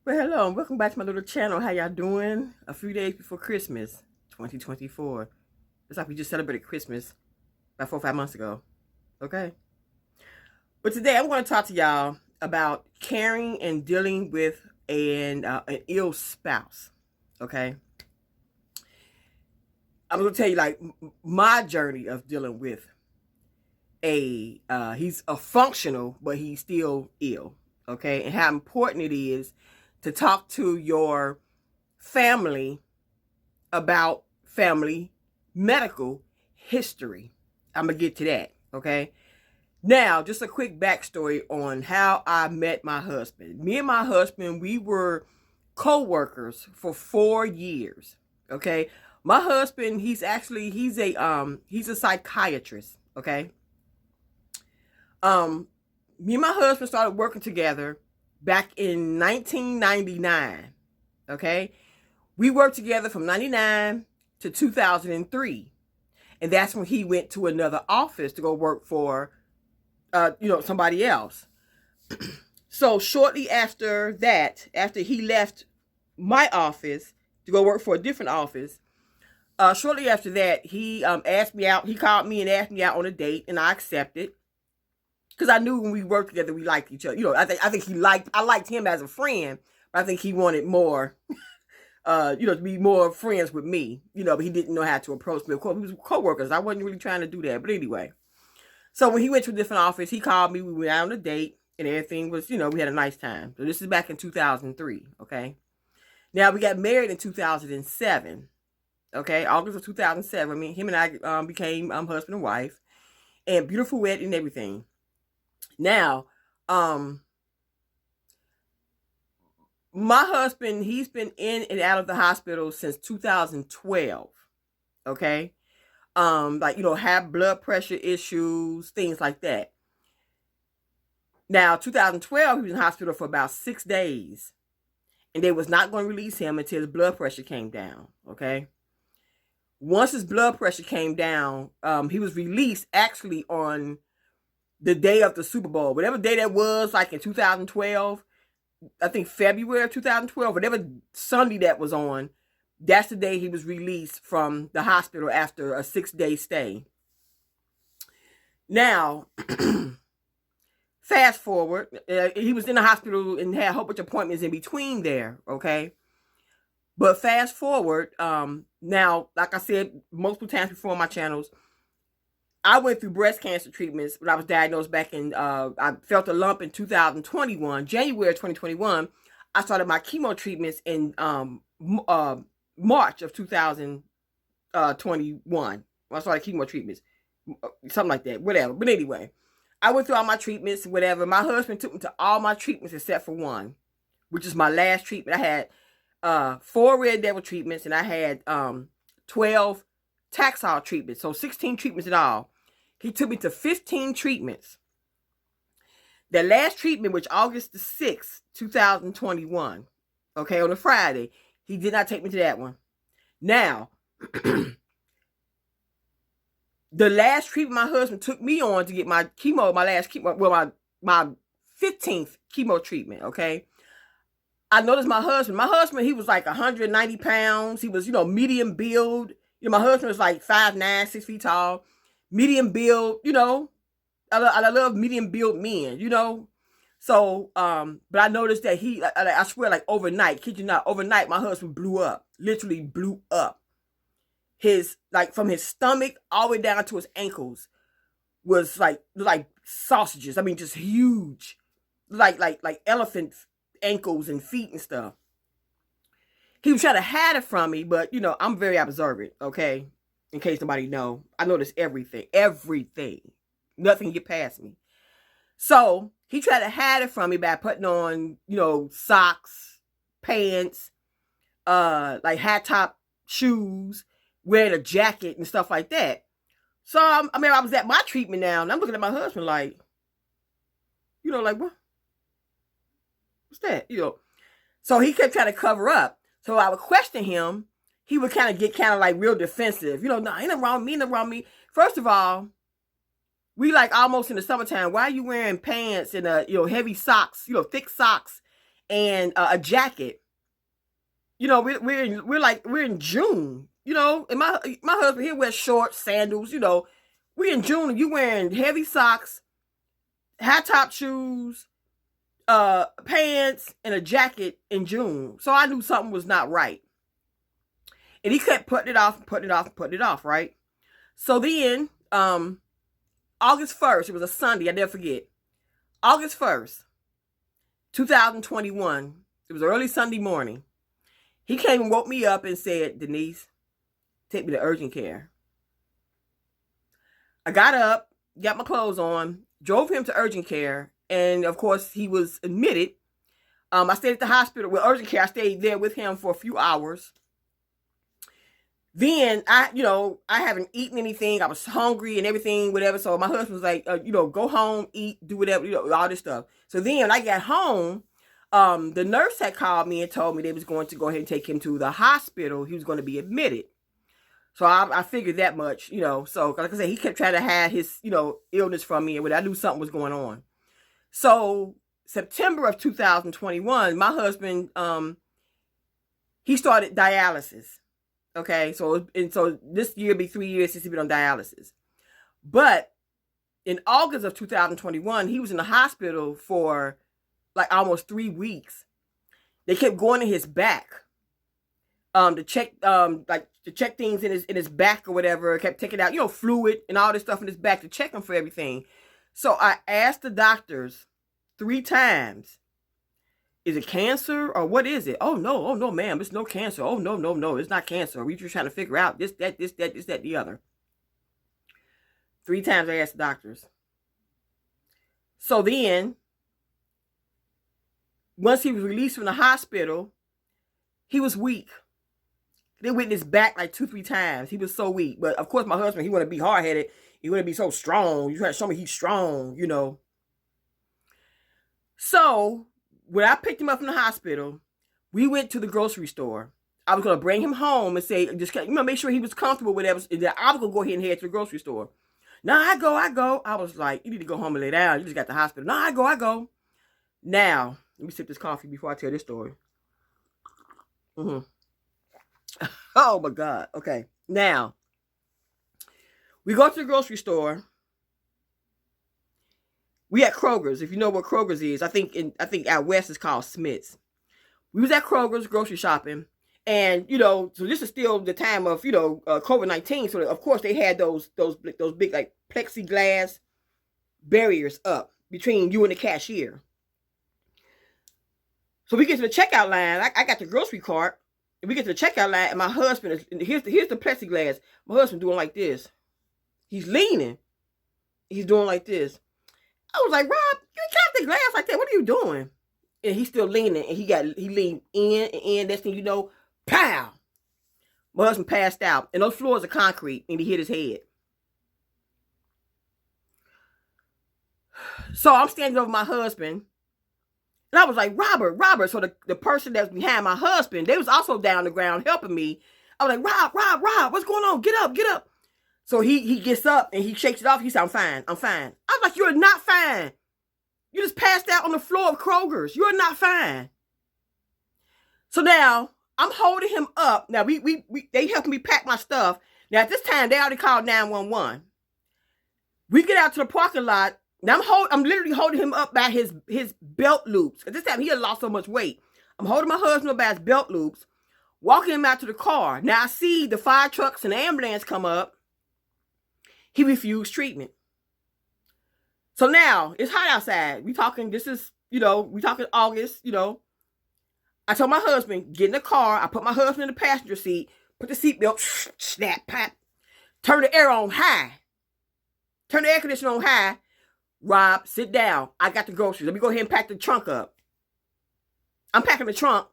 Well, hello, and welcome back to my little channel. How y'all doing? A few days before Christmas, 2024. It's like we just celebrated Christmas about 4 or 5 months ago. Okay? But today I'm going to talk to y'all about caring and dealing with an ill spouse. Okay? I'm going to tell you, like, my journey of dealing with he's a functional, but he's still ill. Okay? And how important it is to talk to your family about family medical history. I'm going to get to that, okay? Now, just a quick backstory on how I met my husband. Me and my husband, we were co-workers for 4 years, okay? My husband, he's a psychiatrist, okay? Me and my husband started working together back in 1999, okay? We worked together from 99 to 2003. And that's when he went to another office to go work for, somebody else. So shortly after that, after he left my office to go work for a different office, shortly after that, he asked me out. He called me and asked me out on a date, and I accepted because I knew when we worked together, we liked each other. I think I liked him as a friend, but I think he wanted more. To be more friends with me, but he didn't know how to approach me. Of course, we was co-workers. I wasn't really trying to do that. But anyway, so when he went to a different office, he called me. We went out on a date and everything was, we had a nice time. So this is back in 2003, okay? Now, we got married in 2007, okay? August of 2007. I mean, him and I became husband and wife, and beautiful wedding and everything. Now, my husband, he's been in and out of the hospital since 2012. Okay. Have blood pressure issues, things like that. Now, 2012, he was in hospital for about 6 days. And they was not going to release him until his blood pressure came down. Okay. Once his blood pressure came down, he was released actually on the day of the Super Bowl. Whatever day that was, like in 2012. I think February of 2012, whatever Sunday that was on, that's the day he was released from the hospital after a 6-day stay. Now, fast forward, he was in the hospital and had a whole bunch of appointments in between there, okay? But fast forward, now, like I said multiple times before on my channels, I went through breast cancer treatments when I was diagnosed back in, I felt a lump in 2021, January 2021. I started my chemo treatments in March of 2021. I started chemo treatments, something like that, whatever. But anyway, I went through all my treatments, whatever. My husband took me to all my treatments except for one, which is my last treatment. I had 4 Red Devil treatments, and I had 12 Taxol treatments, so 16 treatments in all. He took me to 15 treatments. The last treatment, which August the 6th, 2021, okay, on a Friday, he did not take me to that one. Now, the last treatment my husband took me on to get my chemo, my last chemo, well, my 15th chemo treatment, okay? I noticed my husband, he was like 190 pounds. He was, medium build. My husband was like 5'9", 6 feet tall, medium build. I love medium build men. So, but I noticed that I swear, like overnight, kid you not, overnight, my husband blew up, literally blew up. From his stomach all the way down to his ankles was like sausages. I mean, just huge, like elephant ankles and feet and stuff. He was trying to hide it from me, but I'm very observant, okay? In case nobody know, I notice everything. Nothing can get past me. So he tried to hide it from me by putting on, socks, pants, like hat top shoes, wearing a jacket and stuff like that. So I was at my treatment now, and I'm looking at my husband like, like what? What's that? So he kept trying to cover up. So I would question him. He would get like real defensive. No, ain't nothing wrong with me, First of all, we like almost in the summertime. Why are you wearing pants and heavy socks, thick socks and a jacket. You know, we're in June. You know, and my husband, he wears shorts, sandals. You know, we're in June and you wearing heavy socks, high top shoes, pants, and a jacket in June. So I knew something was not right. And he kept putting it off, right? So then, August 1st, it was a Sunday, I never forget. August 1st, 2021, it was early Sunday morning. He came and woke me up and said, Denise, take me to urgent care. I got up, got my clothes on, drove him to urgent care, and of course, he was admitted. I stayed at the hospital, urgent care, I stayed there with him for a few hours. Then I haven't eaten anything. I was hungry and everything, whatever. So my husband was like, go home, eat, do whatever, all this stuff. So then when I got home, the nurse had called me and told me they was going to go ahead and take him to the hospital. He was going to be admitted. So I figured that much, So like I said, he kept trying to hide his, illness from me, and I knew something was going on. So September of 2021, my husband, he started dialysis. Okay, so this year will be 3 years since he's been on dialysis. But in August of 2021, he was in the hospital for like almost 3 weeks. They kept going in his back to check things in his back or whatever. Kept taking out fluid and all this stuff in his back to check him for everything. So I asked the doctors 3 times, is it cancer or what is it? Oh no, ma'am, it's no cancer. Oh no, it's not cancer. We just trying to figure out this, that, the other. 3 times I asked the doctors. So then, once he was released from the hospital, he was weak. They went in his back like 2-3 times. He was so weak. But of course, my husband, he want to be hard-headed. He want to be so strong. You try to show me he's strong, So when I picked him up from the hospital, we went to the grocery store. I was going to bring him home and say, just make sure he was comfortable with whatever. And then I was going to go ahead and head to the grocery store. No, I go. I was like, you need to go home and lay down. You just got the hospital. No, I go. Now, let me sip this coffee before I tell this story. Oh my God. Okay. Now, we go to the grocery store. We at Kroger's. If you know what Kroger's is, I think out west it's called Smith's. We was at Kroger's grocery shopping, and so this is still the time of COVID-19. So of course they had those big like plexiglass barriers up between you and the cashier. So we get to the checkout line. I got the grocery cart, and we get to the checkout line, and my husband is here's the plexiglass. My husband doing like this. He's leaning. He's doing like this. I was like, Rob, you got the glass like that. What are you doing? And he's still leaning, and he leaned in and in. Next thing you know, pow! My husband passed out, and those floors are concrete, and he hit his head. So I'm standing over my husband, and I was like, Robert. So the person that's behind my husband, they was also down on the ground helping me. I was like, Rob, what's going on? Get up. So he gets up and he shakes it off. He said, I'm fine. I was like, you're not fine. You just passed out on the floor of Kroger's. You're not fine. So now I'm holding him up. Now they helping me pack my stuff. Now at this time they already called 911. We get out to the parking lot. Now I'm literally holding him up by his belt loops. At this time he had lost so much weight. I'm holding my husband up by his belt loops, walking him out to the car. Now I see the fire trucks and the ambulance come up. He refused treatment. So now it's hot outside. We talking August, I told my husband, get in the car. I put my husband in the passenger seat, put the seatbelt, snap, pop, turn the air on high. Turn the air conditioner on high. Rob, sit down. I got the groceries. Let me go ahead and pack the trunk up. I'm packing the trunk.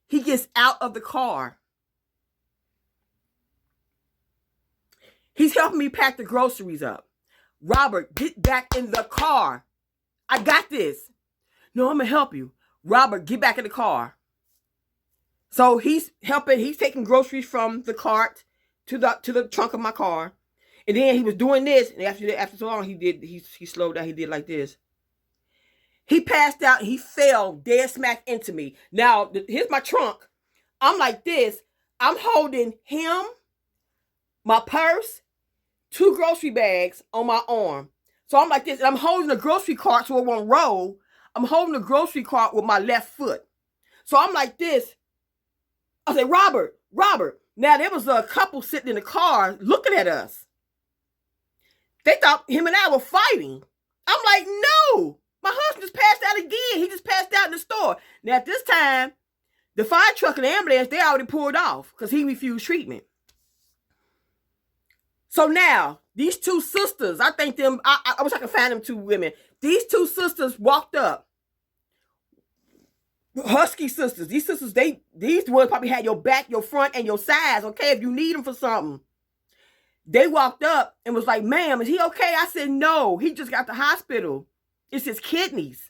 He gets out of the car. He's helping me pack the groceries up. Robert, get back in the car. I got this. No, I'm going to help you. Robert, get back in the car. So he's taking groceries from the cart to the trunk of my car. And then he was doing this. And after so long, he slowed down. He did like this. He passed out and he fell dead smack into me. Now, here's my trunk. I'm like this. I'm holding him, my purse, 2 grocery bags on my arm. So I'm like this, and I'm holding the grocery cart so it won't roll. I'm holding the grocery cart with my left foot. So I'm like this. I said, Robert. Now, there was a couple sitting in the car looking at us. They thought him and I were fighting. I'm like, no. My husband just passed out again. He just passed out in the store. Now, at this time, the fire truck and the ambulance, they already pulled off because he refused treatment. So now, these 2 sisters, I think them, I wish I could find them 2 women. These 2 sisters walked up. Husky sisters. These sisters, these ones probably had your back, your front, and your sides, okay, if you need them for something. They walked up and was like, ma'am, is he okay? I said, no, he just got to the hospital. It's his kidneys.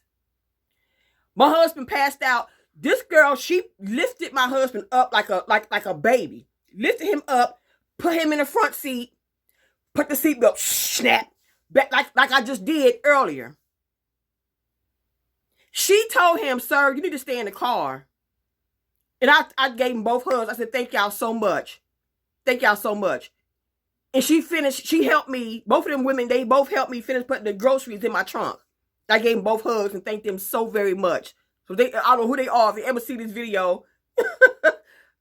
My husband passed out. This girl, she lifted my husband up like a baby. Lifted him up, put him in the front seat, put the seatbelt, snap, back like I just did earlier. She told him, sir, you need to stay in the car. And I gave him both hugs. I said, thank y'all so much. Thank y'all so much. And she helped me, both of them women, they both helped me finish putting the groceries in my trunk. I gave them both hugs and thanked them so very much. So I don't know who they are. If you ever see this video,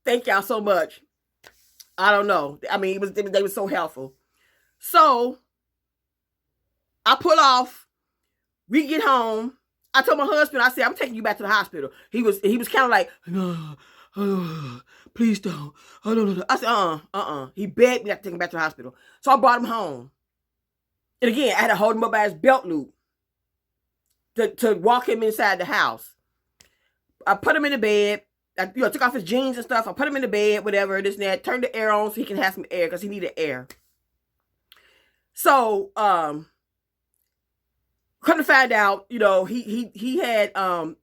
thank y'all so much. I don't know. I mean, they were so helpful. So I pull off. We get home. I told my husband, I said, I'm taking you back to the hospital. He was kind of like, no, please don't. I said, He begged me not to take him back to the hospital. So I brought him home. And again, I had to hold him up by his belt loop to walk him inside the house. I put him in the bed. I took off his jeans and stuff. I put him in the bed, whatever, this and that. Turned the air on so he can have some air because he needed air. So, come to find out, he had a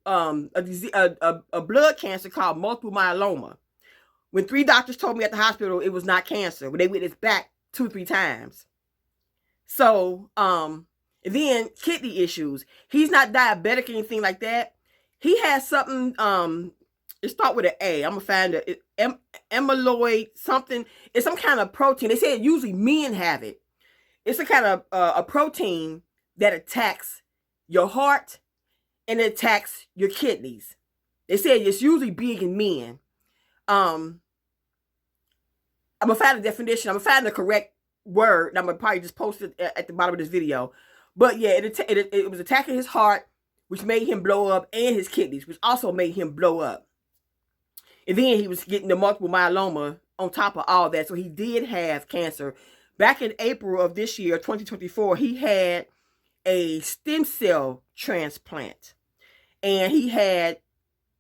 blood cancer called multiple myeloma. When 3 doctors told me at the hospital it was not cancer, but they went it back 2 or 3 times. So, and then kidney issues. He's not diabetic or anything like that. He has something, it starts with an A. I'm going to find it. Amyloid something. It's some kind of protein. They say usually men have it. It's a kind of a protein that attacks your heart and it attacks your kidneys. They say it's usually big in men. I'm going to find a definition. I'm going to find the correct word. And I'm going to probably just post it at the bottom of this video. But yeah, it was attacking his heart, which made him blow up, and his kidneys, which also made him blow up. And then he was getting the multiple myeloma on top of all that. So he did have cancer. Back in April of this year, 2024, he had a stem cell transplant. And he had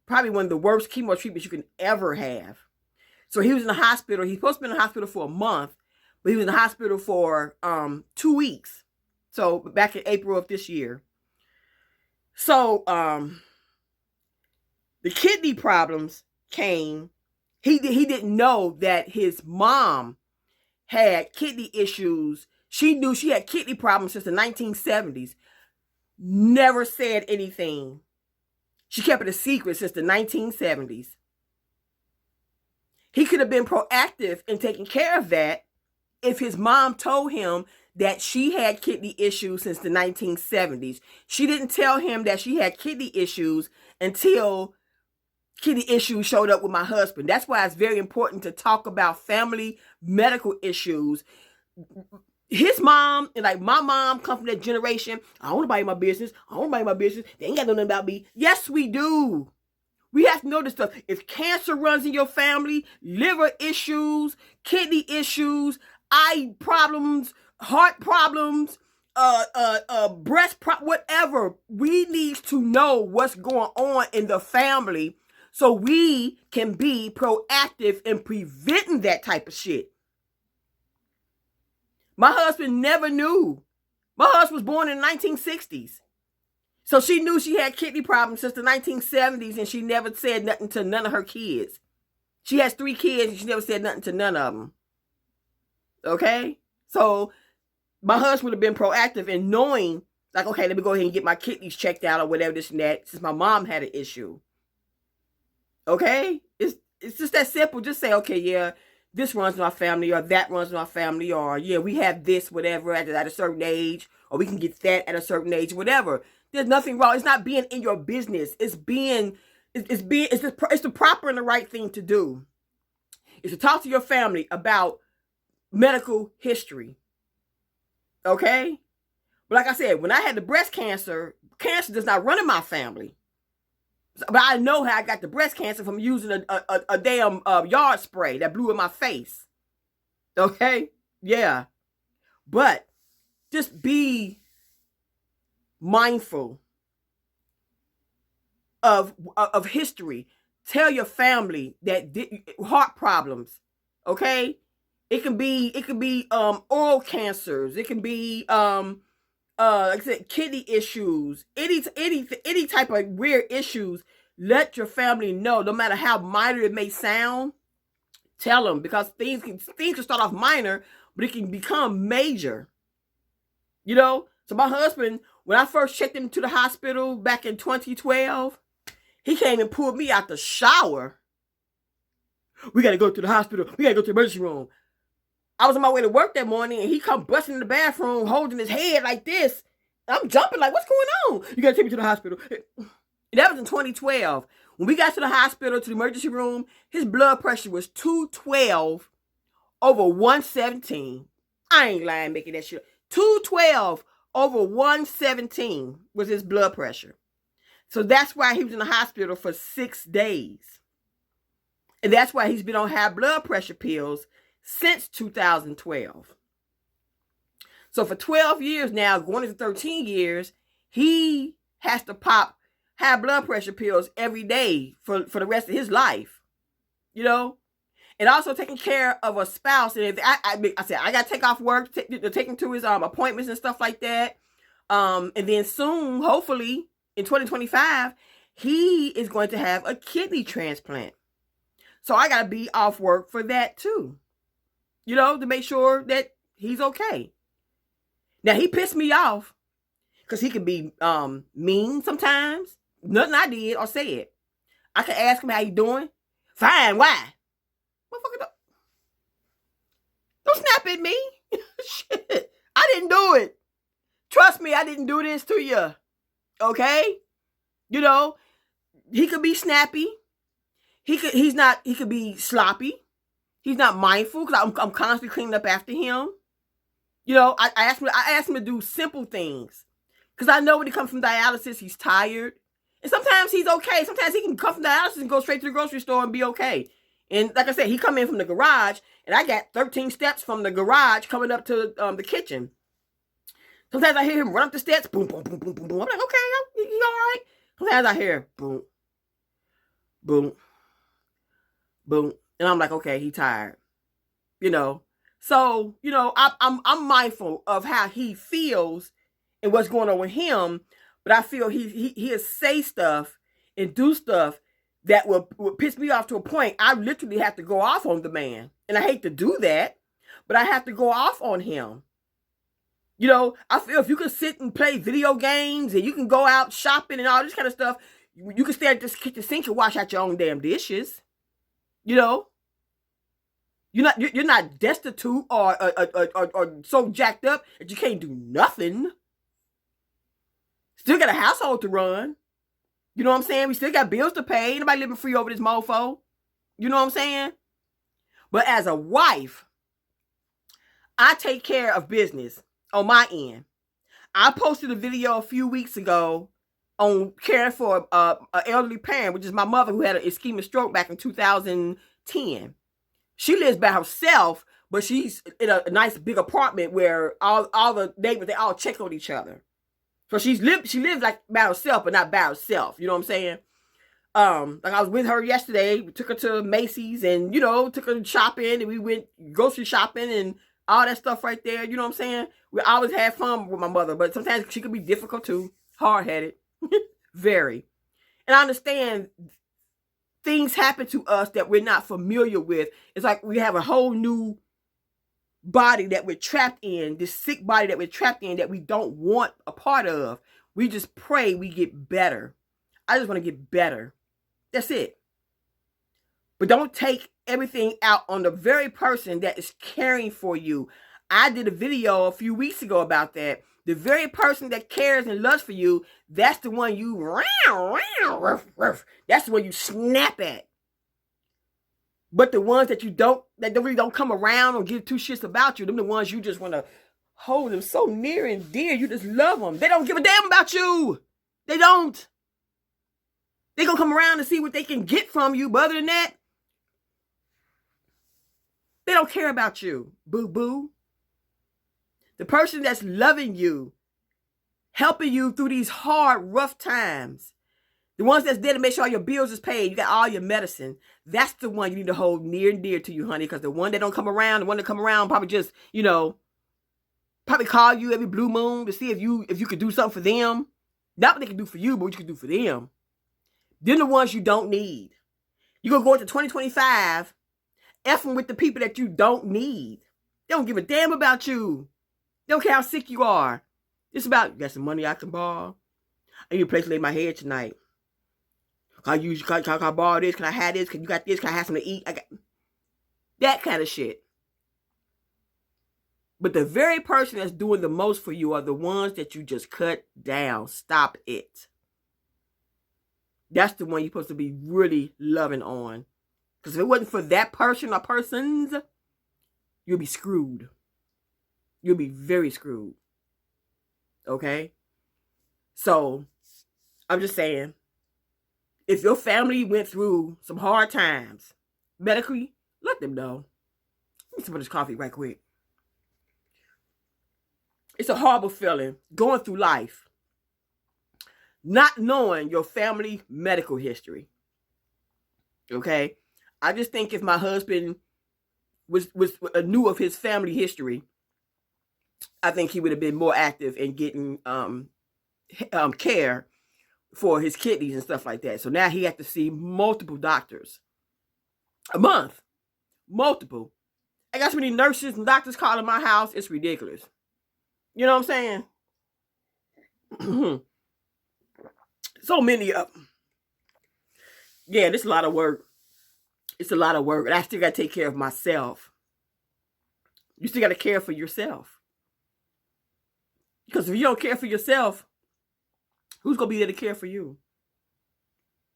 probably one of the worst chemo treatments you can ever have. So he was in the hospital. He's supposed to be in the hospital for a month, but he was in the hospital for 2 weeks. So back in April of this year. So the kidney problems came. He didn't know that his mom had kidney issues. She knew she had kidney problems since the 1970s. Never said anything. She kept it a secret since the 1970s. He could have been proactive in taking care of that if his mom told him that she had kidney issues since the 1970s. She didn't tell him that she had kidney issues until kidney issues showed up with my husband. That's why it's very important to talk about family medical issues. His mom, and like my mom, come from that generation. I don't want to buy my business. They ain't got nothing about me. Yes, we do. We have to know this stuff. If cancer runs in your family, liver issues, kidney issues, eye problems, heart problems, breast whatever, we need to know what's going on in the family so we can be proactive in preventing that type of shit. My husband never knew. My husband was born in the 1960s. So she knew she had kidney problems since the 1970s, and she never said nothing to none of her kids. She has 3 kids, and she never said nothing to none of them. Okay? So my husband would have been proactive in knowing, Like, okay, let me go ahead and get my kidneys checked out or whatever, this and that, since my mom had an issue. Okay? It's just that simple. Just say, okay, yeah, this runs in our family, or that runs in our family, or yeah, we have this, whatever, at a certain age, or we can get that at a certain age, whatever. There's nothing wrong. It's not being in your business. It's the proper and the right thing to do. Is to talk to your family about medical history. Okay? But like I said, when I had the breast cancer, cancer does not run in my family. But I know how I got the breast cancer from using a damn yard spray that blew in my face. Okay? Yeah. But just be mindful of history. Tell your family that heart problems, okay? It can be oral cancers. It can be like I said, kidney issues, any type of weird issues. Let your family know, no matter how minor it may sound. Tell them, because things can start off minor, but it can become major. You know. So my husband, when I first checked him to the hospital back in 2012, he came and pulled me out the shower. We got to go to the hospital. We got to go to the emergency room. I was on my way to work that morning, and he come busting in the bathroom, holding his head like this. I'm jumping like, what's going on? You got to take me to the hospital. That was in 2012. When we got to the hospital, to the emergency room, his blood pressure was 212 over 117. I ain't lying making that shit. 212 over 117 was his blood pressure. So that's why he was in the hospital for 6 days. And that's why he's been on high blood pressure pills since 2012. So for 12 years now, going into 13 years, he has to pop high blood pressure pills every day for the rest of his life. You know? And also taking care of a spouse. And if I said, I got to take off work to take him to his appointments and stuff like that. And then soon, hopefully, in 2025, he is going to have a kidney transplant. So I got to be off work for that too. You know, to make sure that he's okay. Now, he pissed me off because he can be mean sometimes. Nothing I did or said. I can ask him how you doing. Fine, why? Motherfucker, don't snap at me. Shit, I didn't do it. Trust me, I didn't do this to you. Okay? You know, he could be snappy. He could be sloppy. He's not mindful because I'm constantly cleaning up after him. You know, I asked him to do simple things. Because I know when he comes from dialysis, he's tired. And sometimes he's okay. Sometimes he can come from dialysis and go straight to the grocery store and be okay. And like I said, he come in from the garage, and I got 13 steps from the garage coming up to the kitchen. Sometimes I hear him run up the steps, boom, boom, boom, boom, boom, boom. I'm like, okay, you all right? Sometimes I hear boom, boom, boom. And I'm like, okay, he tired. You know. So, you know, I'm mindful of how he feels and what's going on with him, but I feel he'll say stuff and do stuff that will piss me off to a point I literally have to go off on the man. And I hate to do that, but I have to go off on him. You know, I feel if you can sit and play video games and you can go out shopping and all this kind of stuff, you can stay at this kitchen sink and wash out your own damn dishes. You know? You're not destitute or so jacked up that you can't do nothing. Still got a household to run. You know what I'm saying? We still got bills to pay. Ain't nobody living free over this mofo. You know what I'm saying? But as a wife, I take care of business on my end. I posted a video a few weeks ago on caring for an elderly parent, which is my mother, who had an ischemic stroke back in 2010. She lives by herself, but she's in a nice big apartment where all the neighbors, they all check on each other. So she lives like by herself, but not by herself. You know what I'm saying? Like I was with her yesterday. We took her to Macy's and, you know, took her shopping, and we went grocery shopping and all that stuff right there. You know what I'm saying? We always had fun with my mother, but sometimes she could be difficult too. Hard-headed. Very. And I understand things happen to us that we're not familiar with. It's like we have a whole new body that we're trapped in, this sick body that we're trapped in that we don't want a part of. We just pray we get better. I just want to get better. That's it. But don't take everything out on the very person that is caring for you. I did a video a few weeks ago about that. The very person that cares and loves for you, that's the one you that's the one you snap at. But the ones that really don't come around or give two shits about you, them the ones you just want to hold them so near and dear. You just love them. They don't give a damn about you. They don't. They gonna come around and see what they can get from you. But other than that, they don't care about you. Boo boo. The person that's loving you, helping you through these hard, rough times, the ones that's there to make sure all your bills is paid, you got all your medicine, that's the one you need to hold near and dear to you, honey, because the one that don't come around, the one that come around probably just, probably call you every blue moon to see if you could do something for them. Not what they can do for you, but what you can do for them. Then the ones you don't need. You're going to go into 2025 effing with the people that you don't need. They don't give a damn about you. They don't care how sick you are. It's about, you got some money I can borrow? I need a place to lay my head tonight. Can I borrow this? Can I have this? Can you got this? Can I have something to eat? I got that kind of shit. But the very person that's doing the most for you are the ones that you just cut down. Stop it. That's the one you're supposed to be really loving on. Because if it wasn't for that person or persons, you'll be screwed. You'll be very screwed. Okay? So, I'm just saying, if your family went through some hard times, medically, let them know. Let me sip this coffee right quick. It's a horrible feeling going through life, not knowing your family medical history. Okay? I just think if my husband was knew of his family history, I think he would have been more active in getting care for his kidneys and stuff like that. So now he had to see multiple doctors a month. Multiple. I got so many nurses and doctors calling my house. It's ridiculous. You know what I'm saying? So many of them. Yeah, this is a lot of work. It's a lot of work. And I still got to take care of myself. You still got to care for yourself. Because if you don't care for yourself, who's going to be there to care for you?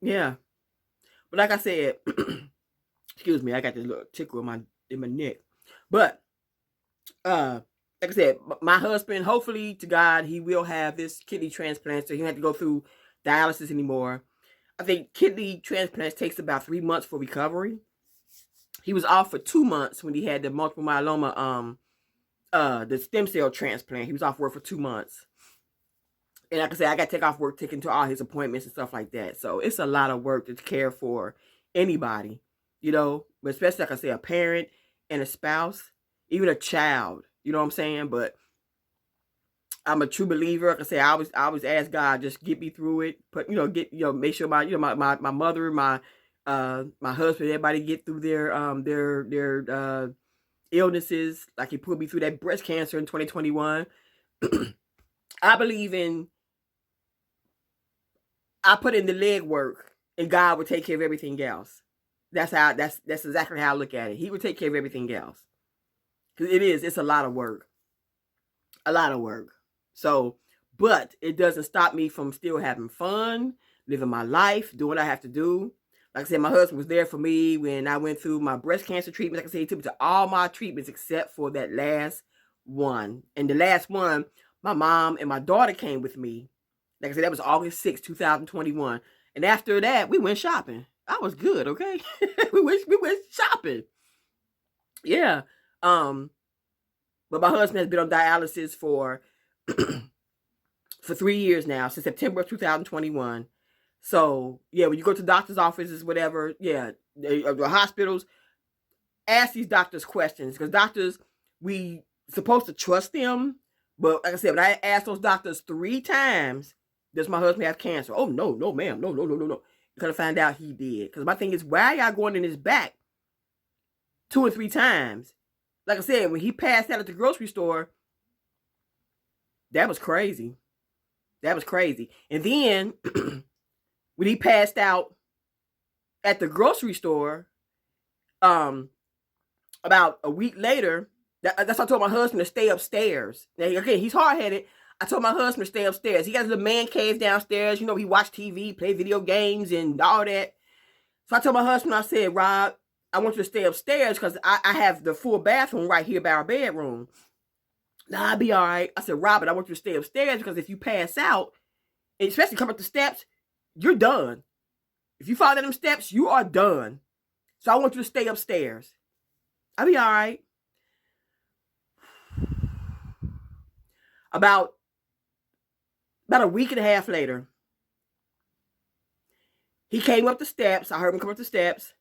Yeah. But like I said, excuse me, I got this little tickle in my neck. But, like I said, my husband, hopefully to God, he will have this kidney transplant, so he don't have to go through dialysis anymore. I think kidney transplants takes about 3 months for recovery. He was off for 2 months when he had the multiple myeloma, the stem cell transplant. He was off work for 2 months. And like I said, I got to take off work, taking to all his appointments and stuff like that. So it's a lot of work to care for anybody, but especially, like I say, a parent and a spouse, even a child, you know what I'm saying? But I'm a true believer. Like I say, I always ask God, just get me through it. Make sure my mother, my husband, everybody get through their illnesses. Like he put me through that breast cancer in 2021. I believe I put in the leg work, and God would take care of everything else. That's exactly how I look at it. He would take care of everything else. Because it's a lot of work. A lot of work. So, but it doesn't stop me from still having fun, living my life, doing what I have to do. Like I said, my husband was there for me when I went through my breast cancer treatment. Like I said, he took me to all my treatments except for that last one. And the last one, my mom and my daughter came with me. Like I said, that was August 6, 2021. And after that, we went shopping. I was good, okay? we went shopping. Yeah. But my husband has been on dialysis for 3 years now, since September of 2021. So, yeah, when you go to doctor's offices, whatever, yeah, the hospitals, ask these doctors questions. Because doctors, we supposed to trust them. But like I said, when I asked those doctors 3 times, does my husband have cancer? Oh, no, ma'am. No. Because I found out he did. Because my thing is, why are y'all going in his back 2 or 3 times? like I said, when he passed out at the grocery store, that was crazy. That was crazy. And then when he passed out at the grocery store, about a week later, that's why I told my husband to stay upstairs. Now, again, he's hard-headed. I told my husband to stay upstairs. He got his man cave downstairs. You know, he watched TV, play video games, and all that. So I told my husband, I said, Rob, I want you to stay upstairs because I have the full bathroom right here by our bedroom. Nah, I'll be all right. I said, Robert, I want you to stay upstairs because if you pass out, and especially come up the steps, you're done. If you fall down them steps, you are done. So I want you to stay upstairs. I'll be all right. About a week and a half later, he came up the steps. I heard him come up the steps.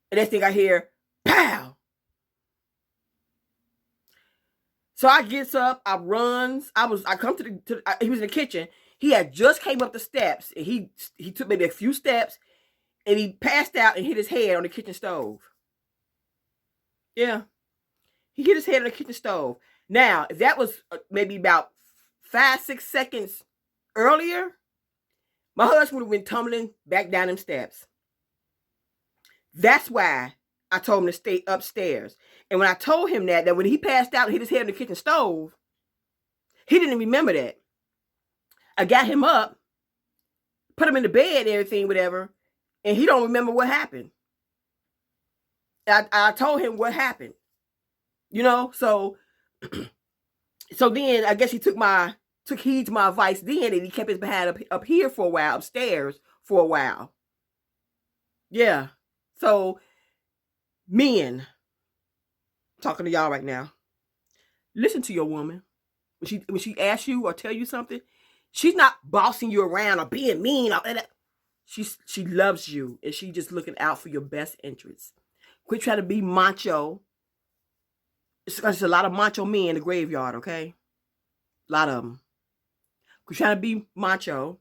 And next thing I hear, pow! So I gets up, I runs. I come to he was in the kitchen. He had just came up the steps, and he took maybe a few steps, and he passed out and hit his head on the kitchen stove. Yeah, he hit his head on the kitchen stove. Now, if that was maybe about 5-6 seconds earlier, my husband would have been tumbling back down them steps. That's why I told him to stay upstairs. And when I told him that when he passed out and hit his head on the kitchen stove, he didn't remember that. I got him up, put him in the bed and everything, whatever, and he don't remember what happened. I told him what happened. You know, so then I guess he took heed to my advice then, and he kept his behind up here for a while, upstairs for a while. Yeah. So, men, I'm talking to y'all right now. Listen to your woman. When she asks you or tell you something, she's not bossing you around or being mean. Or that. She loves you, and she's just looking out for your best interests. Quit trying to be macho. It's because there's a lot of macho men in the graveyard, okay? A lot of them. Quit trying to be macho.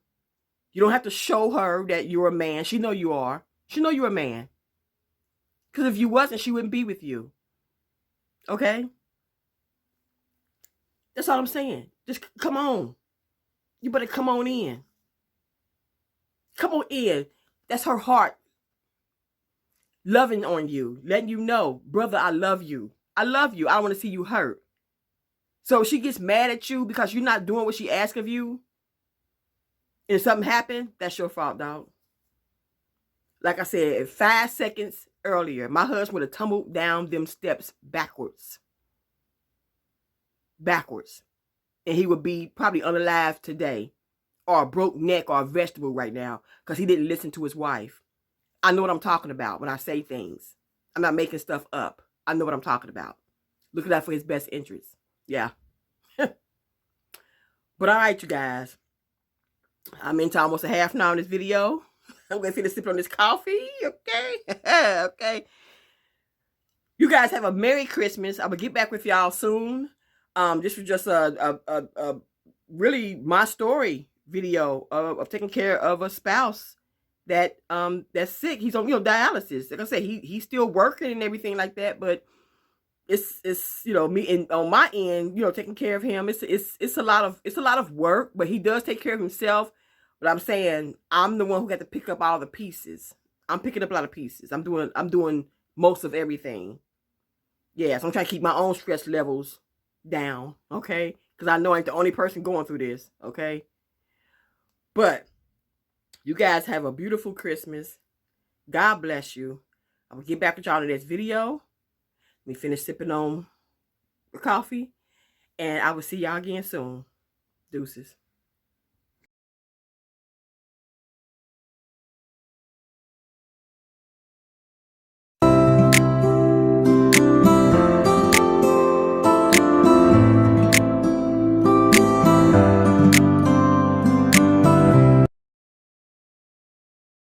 You don't have to show her that you're a man. She know you are. She know you're a man. Because if you wasn't, she wouldn't be with you. Okay? That's all I'm saying. Just come on. You better come on in. Come on in. That's her heart. Loving on you. Letting you know, brother, I love you. I love you. I don't want to see you hurt. So if she gets mad at you because you're not doing what she asks of you, and something happened, that's your fault, dog. Like I said, 5 seconds earlier, my husband would have tumbled down them steps backwards. Backwards. And he would be probably unalive today, or a broke neck, or a vegetable right now, because he didn't listen to his wife. I know what I'm talking about when I say things. I'm not making stuff up. I know what I'm talking about. Looking out for his best interests. Yeah. But all right, you guys. I'm into almost a half an hour in this video. I'm going to finish sipping on this coffee. Okay? Okay. You guys have a Merry Christmas. I'm going to get back with y'all soon. This was just a really my story video of taking care of a spouse that's sick. He's on dialysis. Like I said, he's still working and everything like that, but it's me, and on my end, taking care of him. It's a lot of work, but he does take care of himself. But I'm saying I'm the one who got to pick up all the pieces. I'm picking up a lot of pieces. I'm doing most of everything. Yeah, so I'm trying to keep my own stress levels down, okay? Because I know I ain't the only person going through this, okay? But you guys have a beautiful Christmas. God bless you. I'm gonna get back with y'all in this video. Let me finish sipping on the coffee, and I will see y'all again soon. Deuces.